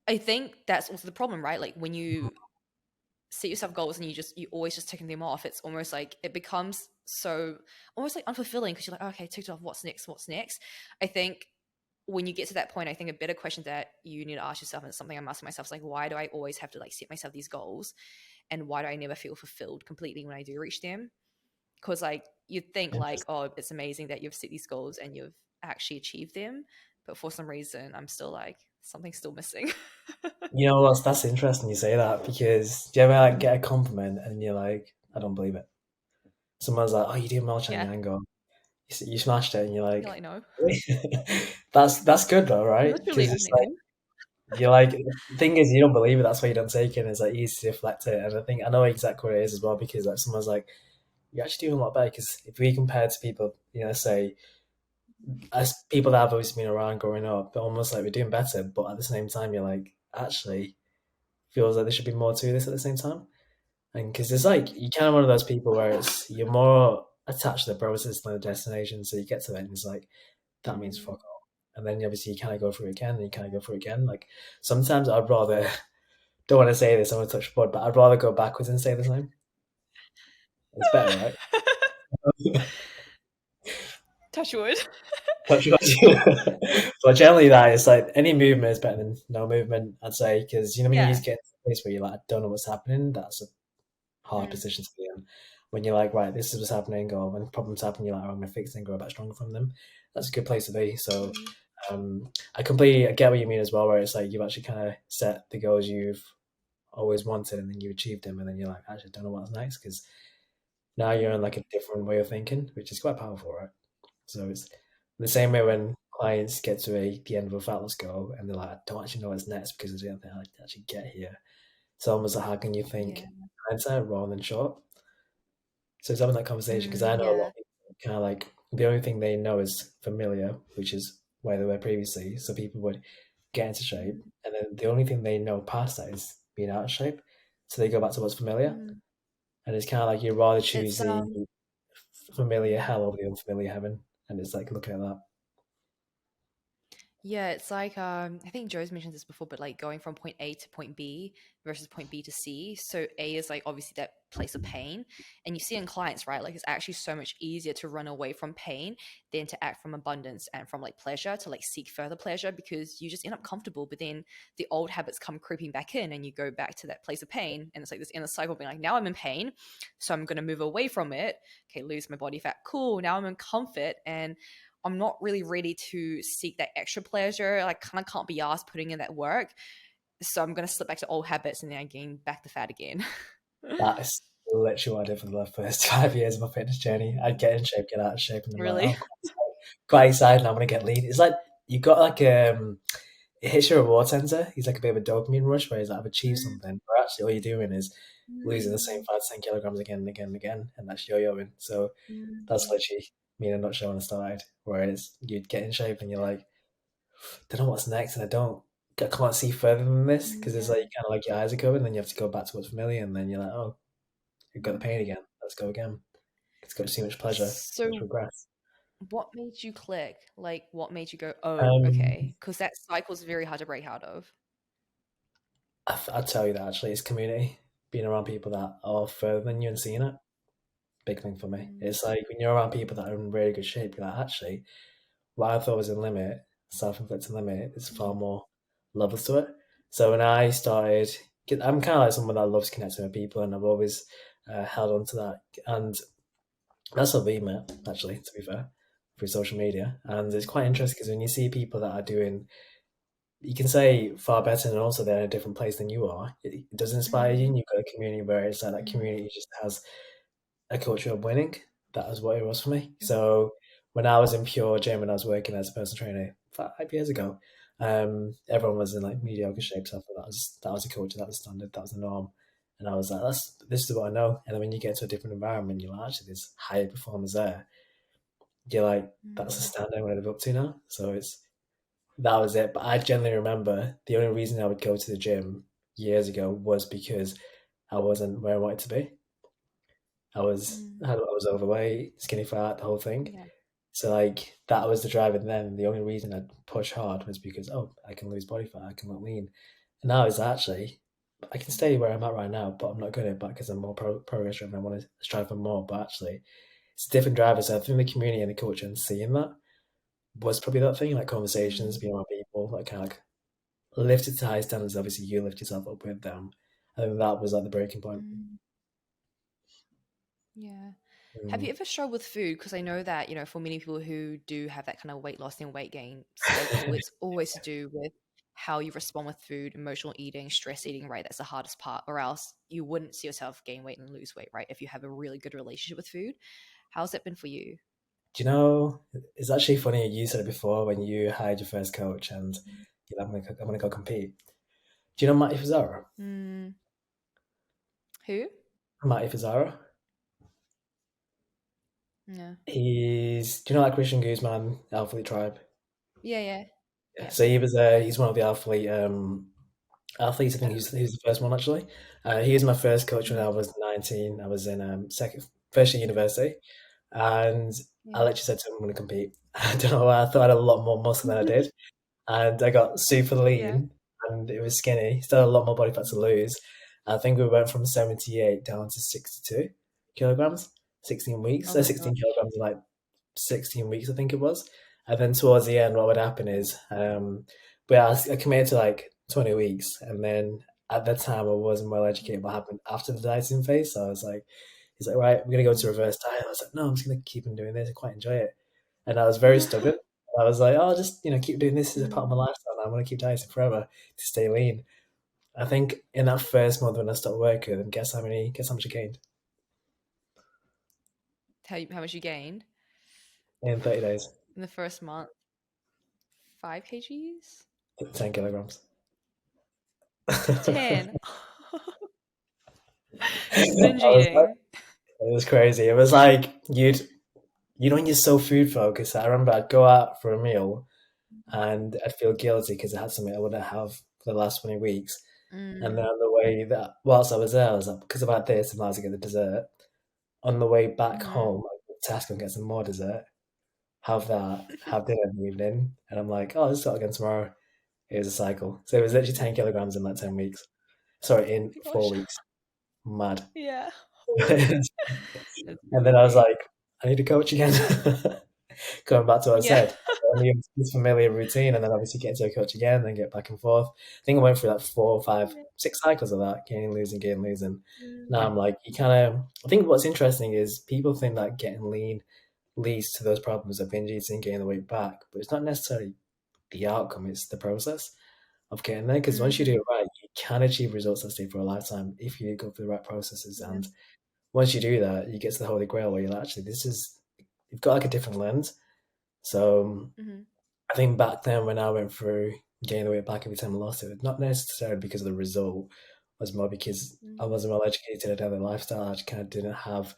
I think that's also the problem, right? Like when you set yourself goals and you always just ticking them off, it's almost like it becomes so almost like unfulfilling because you're like, oh, okay, ticked off, what's next, what's next. I think when you get to that point, I think a better question that you need to ask yourself, and it's something I'm asking myself, is like, why do I always have to like set myself these goals, and why do I never feel fulfilled completely when I do reach them? Because like you'd think like, Interesting. oh, it's amazing that you've set these goals and you've actually achieved them, but for some reason I'm still like something's still missing. You know what? That's interesting you say that because do you ever like get a compliment and you're like, I don't believe it. Someone's like, "Oh, you did well, Yeah, Chenyang," or you smashed it, and you're you're like, like, no, really? That's good though, right? literally Because it's like amazing. you're like the thing is you don't believe it. That's why you don't take it. And it's like easy to deflect it, and I think I know exactly what it is as well because like someone's like, "You're actually doing a lot better." Because if we compare to people, say as people that have always been around growing up, almost like we're doing better, but at the same time, you're like, actually, feels like there should be more to this at the same time. And because it's like you're kind of one of those people where it's you're more attached to the process than the destination, so you get to it and it's like that means Mm. fuck all. And then obviously you kind of go through it again, and you kind of go through it again. Like sometimes I'd rather don't want to say this, I want to touch wood, but I'd rather go backwards and stay the same. It's better, right? Touch wood. Touch wood. But generally, that is like any movement is better than no movement. I'd say because when you Yeah. just get to a place where you're like, I don't know what's happening. That's a hard Mm. position to be in. When you're like, right, this is what's happening, or when problems happen, you're like, oh, I'm gonna fix it and grow back stronger from them. That's a good place to be. So Mm. I get what you mean as well, where it's like you've actually kind of set the goals you've always wanted, and then you achieved them, and then you're like, actually, I don't know what's next because now you're in Mm. like a different way of thinking, which is quite powerful, right? So it's the same way when clients get to the end of a fat loss goal and they're like, I don't actually know what's next because I don't think I actually get here. It's almost like how can you think Yeah. hindsight rather than short? So it's having that conversation because Mm. I know a lot Yeah. of people kind of like the only thing they know is familiar, which is where they were previously. So people would get into shape, Mm. and then the only thing they know past that is being out of shape. So they go back to what's familiar, Mm. and it's kind of like you'd rather choose It's the familiar mm. hell over the unfamiliar heaven, and it's like looking at that. Yeah, it's like I think Joe's mentioned this before, but like going from point A to point B versus point B to C. So A is like obviously that place of pain. And you see in clients, right? Like it's actually so much easier to run away from pain than to act from abundance and from like pleasure to like seek further pleasure because you just end up comfortable, but then the old habits come creeping back in and you go back to that place of pain. And it's like this inner cycle being like, now I'm in pain. So I'm gonna move away from it. Okay, lose my body fat. Cool. Now I'm in comfort and I'm not really ready to seek that extra pleasure. I kind of can't be asked putting in that work. So I'm going to slip back to old habits and then I gain back the fat again. That is literally what I did for the first 5 years of my fitness journey. I'd get in shape, get out of shape, and then like, Really? oh, quite excited. Now I'm gonna get lean. It's like you got like it hits your reward center. He's like a bit of a dopamine rush where he's like, I've achieved something. But actually, all you're doing is losing the same 5 to 10 kilograms again and again and again, and that's yo-yoing. So that's literally me in a nutshell when I started. Whereas you'd get in shape and you're like, don't know what's next, and I can't see further than this because it's like Yeah. kind of like your eyes are going, and then you have to go back to what's familiar, and then you're like, oh, you've got the pain again. Let's go again. It's got too much pleasure, too much So regret. what made you click? Like what made you go, oh, Um, okay. Because that cycle's very hard to break out of. I'd tell you that actually, it's community. Being around people that are further than you and seeing it, big thing for me. Mm, It's like when you're around people that are in really good shape, you're like, actually, what I thought was a limit, self-inflicted limit, is far mm, more levels to it. So when I started, I'm kind of like someone that loves connecting with people, and I've always held on to that. And that's how we met, actually, to be fair, through social media. And it's quite interesting because when you see people that are doing, you can say far better, and also they're in a different place than you are, it does inspire you. mm, And you've got a community where it's like that mm, community just has a culture of winning. That was what it was for me. mm, So when I was in pure gym and I was working as a personal trainer 5 years ago, everyone was in like mediocre shape. So I thought that was a culture, that was standard, that was the norm. And I was like, this is what I know. And then when you get to a different environment, you're like, actually, there's higher performers there. You're like, that's the mm, standard I want to live up to now. So that was it. But I generally remember the only reason I would go to the gym years ago was because I wasn't where I wanted to be. mm. I was overweight, skinny fat, the whole thing. Yeah. So like that was the drive, and then the only reason I'd push hard was because I can lose body fat, I can look lean, and now it's actually I can stay where I'm at right now, but I'm not going to back because I'm more progress driven. I want to strive for more, but actually it's a different driver. So I think the community and the culture and seeing that was probably that thing, like conversations, Mm, being around people, like kind of like lifted to high standards. Obviously, you lift yourself up with them. I think that was like the breaking point. mm. Yeah. Have Mm. you ever struggled with food? Because I know that, for many people who do have that kind of weight loss and weight gain cycle, it's always to do with how you respond with food, emotional eating, stress eating, right? That's the hardest part, or else you wouldn't see yourself gain weight and lose weight, right? If you have a really good relationship with food. How's that been for you? Do you know? It's actually funny. You said it before when you hired your first coach, and you're like, I'm gonna go compete. Do you know Matty Fazara? Mm, who? Matty Fazara. Yeah. Do you know that Christian Guzman Alphalete tribe? Yeah, yeah. Yeah. Yeah. So he's one of the athletes. I think he's the first one actually. He was my first coach when I Mm, was 19. I was in first year university, and I yeah. literally said to him, "I'm going to compete." I don't know why. I thought I had a lot more muscle than I did, and I got super Yeah. lean, and it was skinny. Still had a lot more body fat to lose. I think we went from 78 down to 62 kilograms, 16 weeks. Oh So my 16 gosh. kilograms in like 16 weeks, I think it was. And then towards the end, what would happen is, but I committed to like 20 weeks, and then at that time I wasn't well educated what happened after the dieting phase. So I was like, he's like, right, we're gonna go to reverse diet. I was like, no, I'm just gonna keep on doing this. I quite enjoy it, and I was very stubborn. I was like, oh, I'll just keep doing this as a part of my Mm. lifestyle. I'm gonna keep dieting forever to stay lean. I think in that first month when I started working, guess how much I gained How much you gained in 30 days? in the first month? 5 kgs? 10 kilograms. 10. Just I binge was like, eating. it was crazy. It was like when you're so food focused. I remember I'd go out for a meal and I'd feel guilty because I had something I wouldn't have for the last 20 weeks. And then Mm, on the way that whilst I was there, I was like, because about this, I might as well get the dessert. On the way back mm. home, I would task and get some more dessert. have that, have dinner in the evening, and I'm like, oh, let's start again tomorrow. It was a cycle. So it was literally 10 kilograms in like 10 weeks. Sorry, in four Gosh. weeks. Mad. Yeah. And That's then I was crazy. like, I need a coach again. Going back to what I Yeah. said, I need this familiar routine, and then obviously get into a coach again, then get back and forth. I think I went through like four, five, Yeah. 6 cycles of that, gaining, losing, gaining, losing. Now Mm, I'm like, you kind of. I think what's interesting is people think that getting lean leads to those problems of binge eating, gaining the weight back, but it's not necessarily the outcome; it's the process of getting there. Because once you do mhm. it right, you can achieve results that stay for a lifetime if you go through the right processes. Yeah. And once you do that, you get to the holy grail where you're like, actually, this is you've got like a different lens. So Mhm. I think back then when I went through gaining the weight back every time I lost it, not necessarily because of the result, it was more because I Mm, wasn't well educated, I didn't have a lifestyle, I just kind of didn't have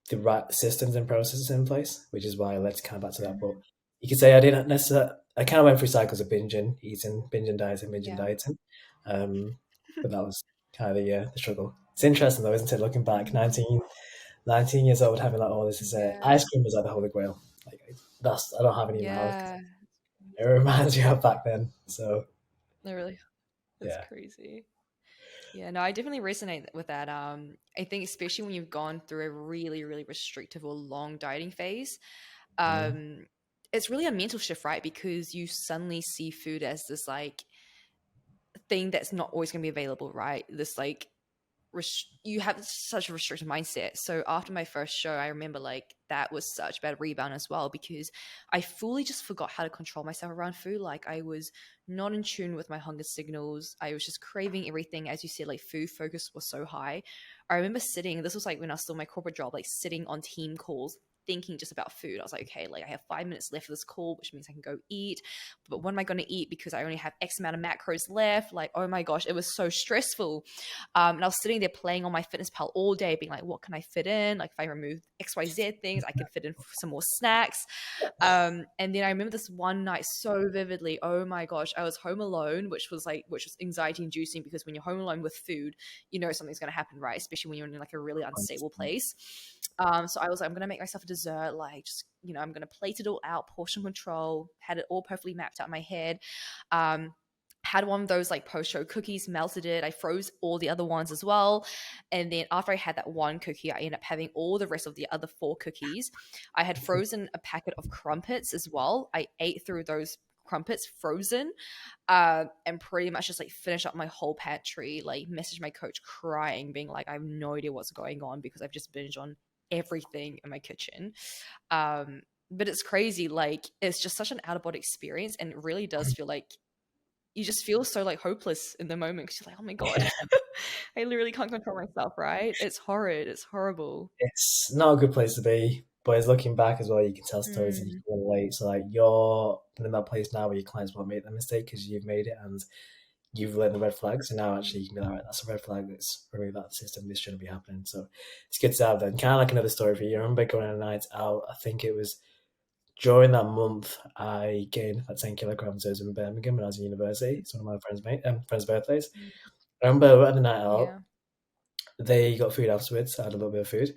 the right systems and processes in place, which is why I led kind of back to that. But mhm. you could say I didn't necessarily, I kind of went through cycles of binging, eating, binging, dieting, binging, Yeah. dieting. But that was kind of the struggle. It's interesting though, isn't it? Looking back, Mhm. 19 years old, having like all this is Yeah. ice cream was like the holy grail. Like that's I don't have any in my house. Yeah. It reminds me of back then. So No, really. That's yeah. crazy. Yeah, no, I definitely resonate with that. I think especially when you've gone through a really, really restrictive or long dieting phase, Mm. um, it's really a mental shift, right? Because you suddenly see food as this like thing that's not always going to be available, right? This like you have such a restricted mindset. So after my first show, I remember like that was such bad rebound as well because I fully just forgot how to control myself around food. Like I was not in tune with my hunger signals. I was just craving everything. As you said, like food focus was so high. I remember sitting, this was like when I was still in my corporate job, like sitting on team calls thinking just about food. I was like, okay, like I have 5 minutes left for this call, which means I can go eat. But what am I going to eat because I only have X amount of macros left? Like, oh my gosh, it was so stressful. And I was sitting there playing on my fitness pal all day, being like, what can I fit in? Like, if I remove XYZ things, I could fit in some more snacks. And then I remember this one night so vividly. Oh my gosh, I was home alone, which was anxiety inducing because when you're home alone with food, you know something's going to happen, right? Especially when you're in like a really unstable place. So I was like, I'm going to make myself a dessert, like just, I'm going to plate it all out, portion control, had it all perfectly mapped out in my head. Um, had one of those like post show cookies, melted it. I froze all the other ones as well. And then after I had that one cookie, I ended up having all the rest of the other four cookies. I had frozen a packet of crumpets as well. I ate through those crumpets frozen, and pretty much just like finish up my whole pantry, like message my coach crying, being like, I have no idea what's going on because I've just binged on everything in my kitchen. Um, but it's crazy. Like, it's just such an out of body experience. And it really does feel like you just feel so like hopeless in the moment because you're like, oh my God, I literally can't control myself, right? It's horrid. It's horrible. It's not a good place to be, but it's looking back as well, you can tell stories and you Mm, can relate. So like you're in that place now where your clients won't make that mistake because you've made it and you've learned the red flags. And now actually you can be like, right, that's a red flag. Let's remove that system. This shouldn't be happening. So it's good to have that. And kind of like another story for you. I remember going on a night out. I think it was during that month I gained like 10 kilograms. I was in Birmingham when I was in university. It's one of my friends' birthdays. mm, I remember we had the night out. yeah. They got food afterwards. I had a little bit of food.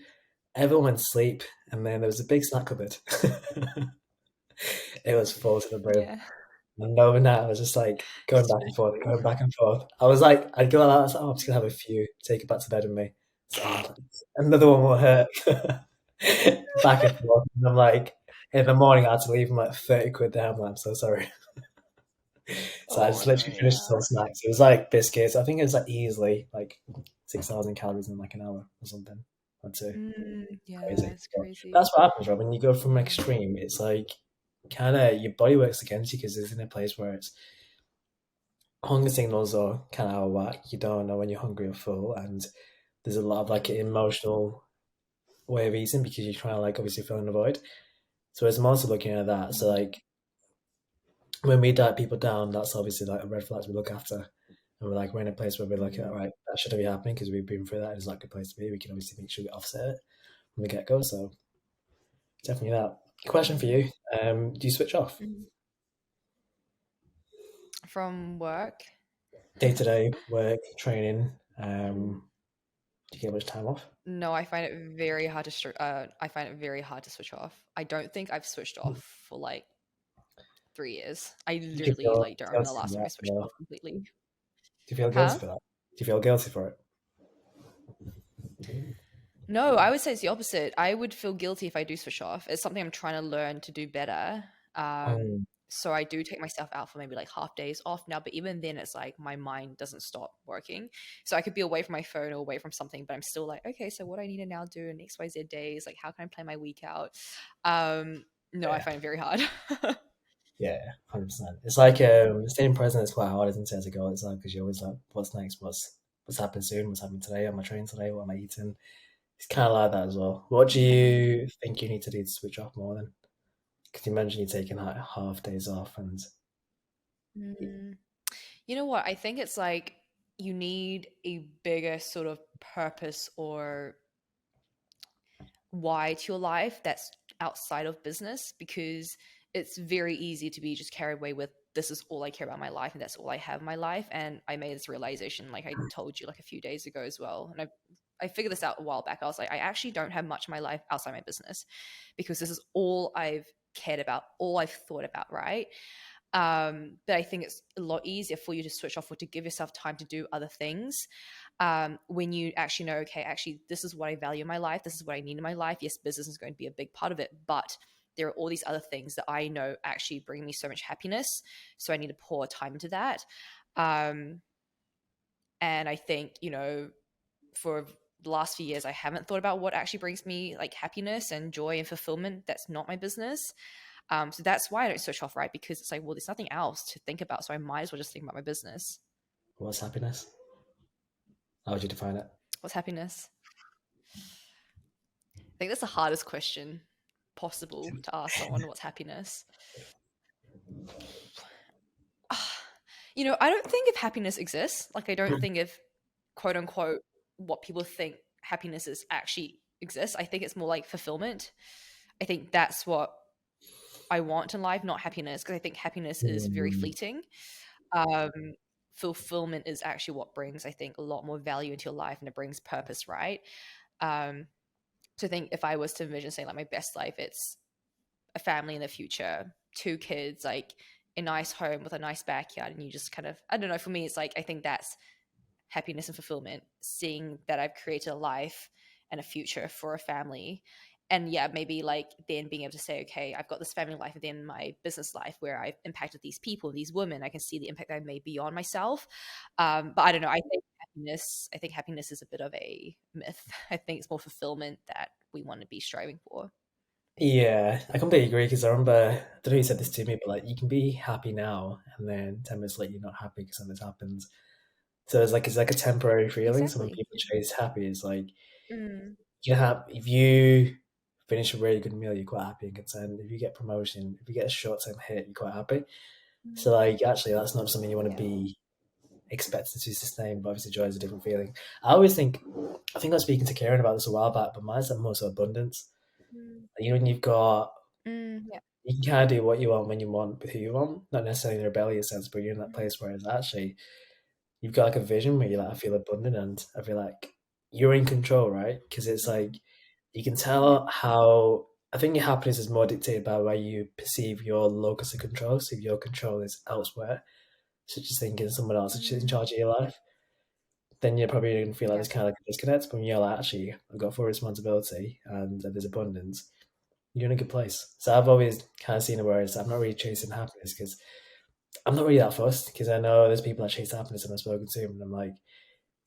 Everyone went to sleep, and then there was a big snack cupboard. It was full to the brim. Yeah. And overnight, I was just like going back and forth, Stressful. going back and forth. I was like, I'd go out, I was like, oh, I'm just gonna have a few, take it back to bed with me. So, oh, another one will hurt. Back and forth. And I'm like, in the morning, I had to leave them like 30 quid there. I'm like, I'm so sorry. So I Oh just no, literally finished yeah. some snacks. It was like biscuits. I think it was like easily like 6,000 calories in like an hour or something. I'd say. Yeah, Crazy. it's But crazy. that's what happens, right? When you go from Yeah. extreme, it's like kind of your body works against you because it's in a place where it's hunger signals are kind of out of whack. You don't know when you're hungry or full, and there's a lot of like an Mm, emotional way of eating because you're trying to like obviously fill in the void. So it's also looking at that. So mm, like when we diet people down, that's obviously like a red flag we look after. And we're in a place where we're like, all mm, right, that shouldn't be happening because we've been through that. It's not a good place to be. We can obviously make sure we offset it from the get go. So definitely that. Question for mm, you: do you switch off mm. From work. day to day work training? Mm. Do Do you get much time off? No, I find it very hard to I find it very hard to switch off. I don't think I've switched off for like 3 years. I Do you literally feel like don't remember guilty the for last time I that? switched Or off completely. do you feel guilty Huh? for that? Do you feel guilty for it? No, I would say it's the opposite. I would feel guilty if I do switch off. It's something I'm trying to learn to do better. Um, So I do take myself out for maybe like half days off now, but even then it's like my mind doesn't stop working. So I could be away from my phone or away from something, but I'm still like, okay, so what do I need to now do in XYZ days? Like how can I plan my week out? No, I yeah, find it very hard. yeah, 100%. It's like staying present is quite hard, isn't it? As a goal, it's like because you're always like, what's next? What's happening soon? What's happening today? Am I training today? What am I eating? It's kind of like that as well. What do Mm, you think you need to do to switch off more then? Because you mentioned you're taking like half days off, and mm. You know what? I think it's like you need a bigger sort of purpose or why to your life that's outside of business, because it's very easy to be just carried away with this is all I care about in my life and that's all I have in my life. And I made this realization, like I told you like a few days ago as well. And I figured this out a while back. I was like, I actually don't have much in my life outside my business because this is all I've cared about, all I've thought about, right? But I think it's a lot easier for you to switch off or to give yourself time to do other things when you actually know, okay, actually, this is what I value in my life. This is what I need in my life. Yes, business is going to be a big part of it, but there are all these other things that I know actually bring me so much happiness. So I need to pour time into that. Um, and I think, for the last few years, I haven't thought about what actually brings me like happiness and joy and fulfillment. That's not my business. So that's why I don't switch off, right? Because it's like, well, there's nothing else to think about. So I might as well just think about my business. what's happiness? How would you define it? What's happiness? I think that's the hardest question possible to ask someone what's happiness. I don't think if happiness exists, like I don't think if quote unquote what people think happiness is actually exists. I think it's more like fulfillment. I think that's what I want in life, not happiness, because I think happiness is very Mm, fleeting. Um, Fulfillment is actually what brings, I think, a lot more value into your life and it brings purpose, right? Um, so I think if I was to envision saying like my best life, it's a family in the future, two kids, like a nice home with a nice backyard, and you just kind of, I don't know, for me, it's like I think that's happiness and fulfillment, seeing that I've created a life and a future for a family. And yeah, maybe like then being able to say, okay, I've got this family life and then my business life where I've impacted these people, these women. I can see the impact I've made beyond myself. But I don't know. I think happiness is a bit of a myth. I think it's more fulfillment that we want to be striving for. yeah, I completely agree because I remember, I don't know who said this to me, but like you can be happy now and then 10 minutes later you're not happy because something's happened. So it's like a temporary feeling. So when Exactly. people chase happy, it's like Mm, you have if you finish a really good meal, you're quite happy and content. If you get promotion, if you get a short term hit, you're quite happy. So mm, like actually that's not something you want to yeah. be expected to sustain, but obviously joy is a different feeling. I always think I think I was speaking to Karen about this a while back, but mine's like more so abundance. Mm, Like, when you've got yeah. you can kind of do what you want when you want with who you want, not necessarily in a rebellious sense, but you're in that Mm, place where it's actually you've got like a vision where you're like, I feel abundant and I feel like you're in control, right? Because it's like mm, you can yeah. tell how I think your happiness is more dictated by where you perceive your locus of control. So if your control is elsewhere, such as thinking someone else is in Mm, charge of your life, then you're probably going to feel like yeah. there's kind of like a disconnect. But when you're like, actually, I've got full responsibility and there's abundance, you're in a good place. So I've always kind of seen it where I'm not really chasing happiness because I'm not really that fussed because I know there's people that chase happiness and I've spoken to them and I'm like,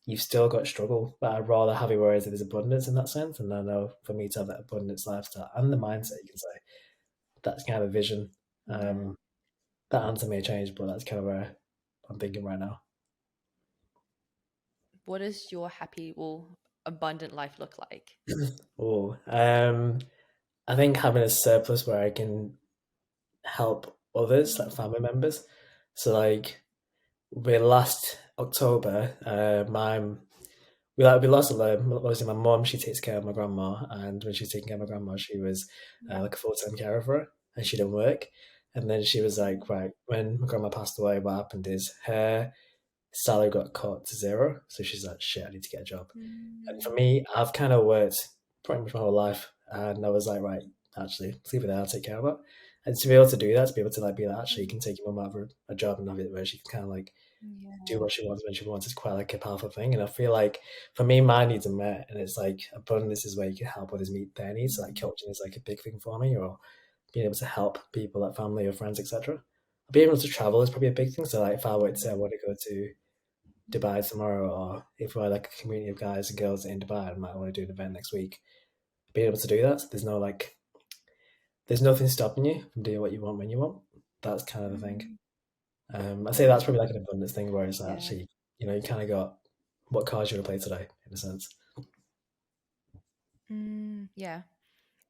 you've still got struggle, but I'd rather have it whereas there's abundance in that sense. And I know for me to have that abundance lifestyle and the mindset, you can say that's kind of a vision. Yeah. Um, that answer may change, but that's kind of where I'm thinking right now. What does your happy or abundant life look like? Oh, I think having a surplus where I can help others, like Mm, family members. So like we last October, we lost a lot. Obviously, my mom she takes care of my grandma, and when she was taking care of my grandma, she was yeah. like a full time carer for her, and she didn't work. And then she was Mm, like, right, when my grandma passed away, what happened is her salary got cut to zero. So she's like, shit, I need to get a job. And for Mm, me, I've kind of worked pretty much my whole life, and I was like, right, actually, let's leave it there. I'll take care of it. And to be able to do that, to be able to like be like, actually, you mm, can take your mum out of a job and have it where she can kind of like do yeah. what she wants when she wants is quite like a powerful thing. And I feel like for me, my needs are met, and it's like abundance is where you can help others meet their needs. So, like Mm, coaching is like a big thing for me, or being able to help people, like family or friends, etc. Being able to travel is probably a big thing. So, like if I were to say I want to go to Dubai tomorrow, or if we're like a community of guys and girls in Dubai, I might want to do an event next week. Being able to do that, there's no like, there's nothing stopping you from doing what you want when you want. That's kind of the thing. mm, I say that's mm, probably like an abundance thing where it's yeah. actually, you kind of got what cards you want to play today, in a sense. Yeah.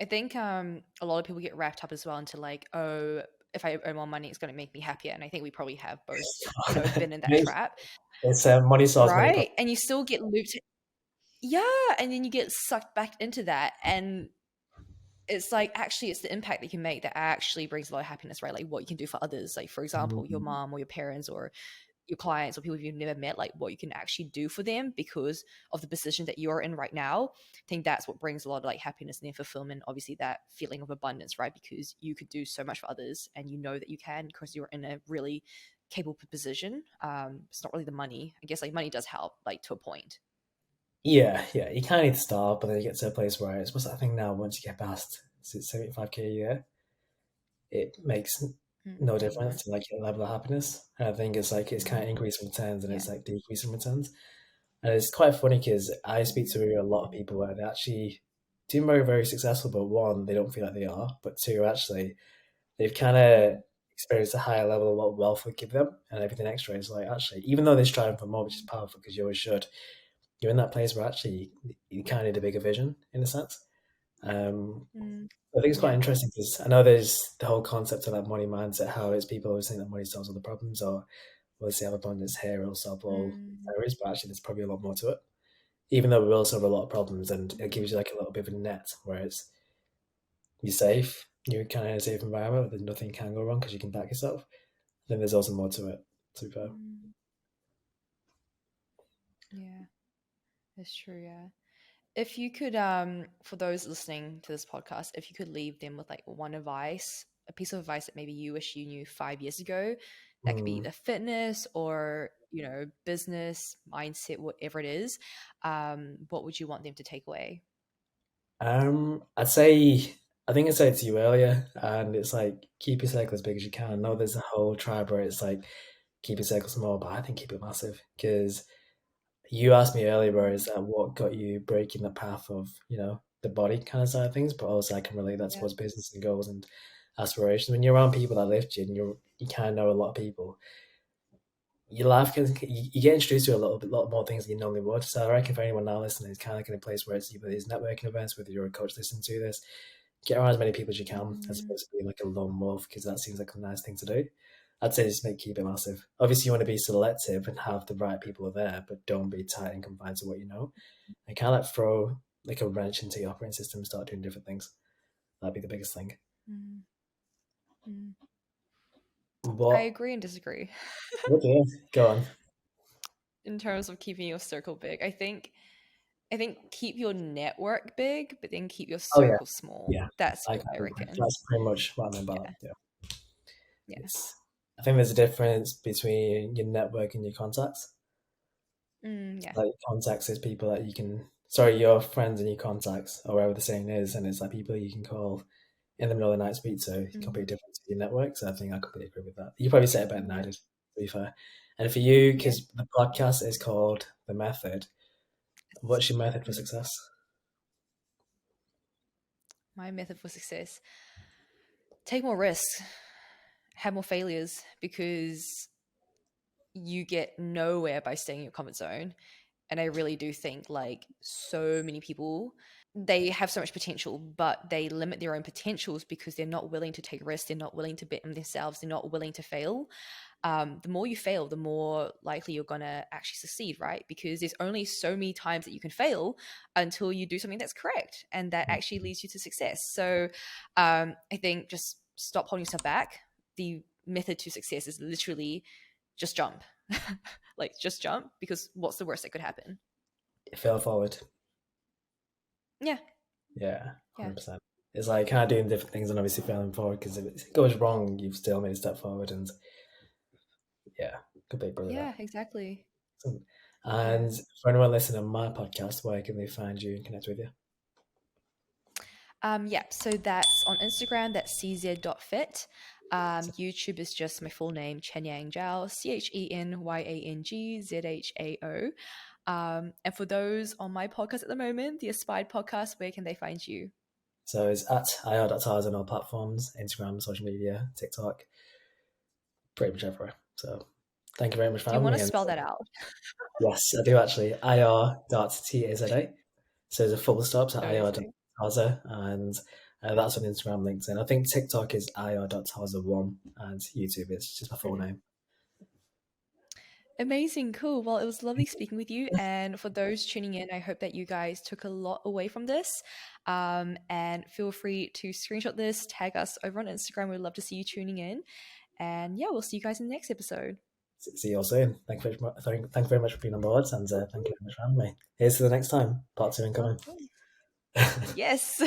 I think a lot of people get wrapped up as well into like, oh, if I earn more money, it's going to make me happier. And I think we probably have both, been in that trap, It's money solves many right? problems. And you still get looped. Yeah, and then you get sucked back into that, and it's like actually it's the impact that you can make that actually brings a lot of happiness, right? Like what you can do for others, like for example, your Mm. mom or your parents or your clients or people you've never met, like what you can actually do for them because of the position that you're in right now. I think that's what brings a lot of like happiness and then fulfillment, obviously that feeling of abundance, right? Because you could do so much for others and you know that you can because you're in a really capable position. It's not really the money, I guess. Like money does help, like to a point. Yeah, yeah. You kind of need to start, but then you get to a place where it's what's that thing now? Once you get past 75K a year, it makes no I don't know. difference to like your level of happiness. And I think it's like it's kind of Mm, increasing returns and yeah. it's like decreasing returns. And it's quite funny because I speak to a lot of Mm, people where they actually do very, very successful, but one, they don't feel like they are, but two, actually, they've kind of mm, experienced a higher level of what wealth would give them, and everything extra is like actually, even though they're striving for more, which is mm, powerful because you always should, you're in that place where actually you kind of need a bigger vision in a sense. Um, mm. I think it's quite Yeah. interesting because I know there's the whole concept of that money mindset, how it's people always think that money solves all the problems, or well, say have abundance here, it'll solve all Mm, areas, but actually there's probably a lot more to it. Even though we will solve a lot of problems, and it gives you like a little bit of a net where it's you're safe, you're kind of in a safe environment, where nothing can go wrong because you can back yourself. Then there's also more to it. To be fair. mm. Yeah, that's true. Yeah. If you could, for those listening to this podcast, if you could leave them with like one advice, a piece of advice that maybe you wish you knew 5 years ago, that could be Mm. either fitness or, business, mindset, whatever it is, what would you want them to take away? I'd say I think I said it to you earlier, and it's like keep your circle as big as you can. I know Mm, there's a whole tribe where it's like keep your circle small, but I think keep it massive because you asked me earlier where mm, is that what got you breaking the path of the body kind of side of things, but also I can relate that yeah. towards business and goals and aspirations. When you're around people that lift you and you kind of know a lot of people, your life you get introduced to a lot more things than you normally would. So I reckon for anyone now listening, it's kind of like in a place where it's either these networking events, whether you're a coach listening to this, get around as many people as you can, as Mm, opposed to being like a lone wolf, because that seems like a nice thing to do. I'd say just keep it massive. Obviously, you want to be selective and have the right people there, but don't be tight and confined to what you know. And kind of like throw like a wrench into your operating system and start doing different things. That'd be the biggest thing. mm, mm. I What? agree and disagree Okay, go on. in terms of keeping your circle big. I think keep your network big, but then keep your Oh yeah, circle small. yeah. That's I what can I agree. reckon. That's pretty much what I meant by that. Yeah. Yeah. Yeah. It's. I think there's a difference between your network and your contacts. Yeah. Like contacts is people that you can, sorry, your friends and your contacts, or whatever the saying is, and it's like people you can call in the middle of the night speak to, Mm, completely different to your network. So I think I completely agree with that. You probably said it better than I yeah. did, to be fair. And for you, Yeah. because the podcast is called The Method, It's- what's your method for mm. success? My method for success: take more risks, have more failures, because you get nowhere by staying in your comfort zone. And I really do think like so many people, they have so much potential, but they limit their own potentials because they're not willing to take risks. They're not willing to bet on themselves. They're not willing to fail. The more you fail, the more likely you're going to actually succeed, right? Because there's only so many times that you can fail until you do something that's correct and that actually leads you to success. So I think just stop holding yourself back. The method to success is literally just jump. like just jump, because what's the worst that could happen? Fail forward. Yeah, Yeah, yeah. 100%. It's like kind of doing different things and obviously failing forward, because if it goes wrong, you've still made a step forward, and yeah, good big brother that. Yeah, exactly. And Yeah. for anyone listening on my podcast, where can they find you and connect with you? Yeah, so that's on Instagram, that's cz.fit. YouTube is just my full name, Chenyang Zhao, ChenyangZhao. And for those on my podcast at the moment, the Aspired podcast, where can they find you? So it's at ir.tars on all platforms, Instagram, social media, TikTok, pretty much everywhere. So thank you very much for Do you having want to me. And spell that out? yes, I do actually. ir.taza. So there's a full stop to Amazing. ir.taza, and that's on Instagram, LinkedIn. I think TikTok is ir.taza1, and YouTube is just my full Brilliant. name. Amazing, cool. Well, it was lovely speaking with you. And for those tuning in, I hope that you guys took a lot away from this. And feel free to screenshot this, tag us over on Instagram. We'd love to see you tuning in. And yeah, we'll see you guys in the next episode. See you all soon. Thank you very much for being on board, and thank you very much for having me. Here's to the next time. Part two Of incoming. course. Yes.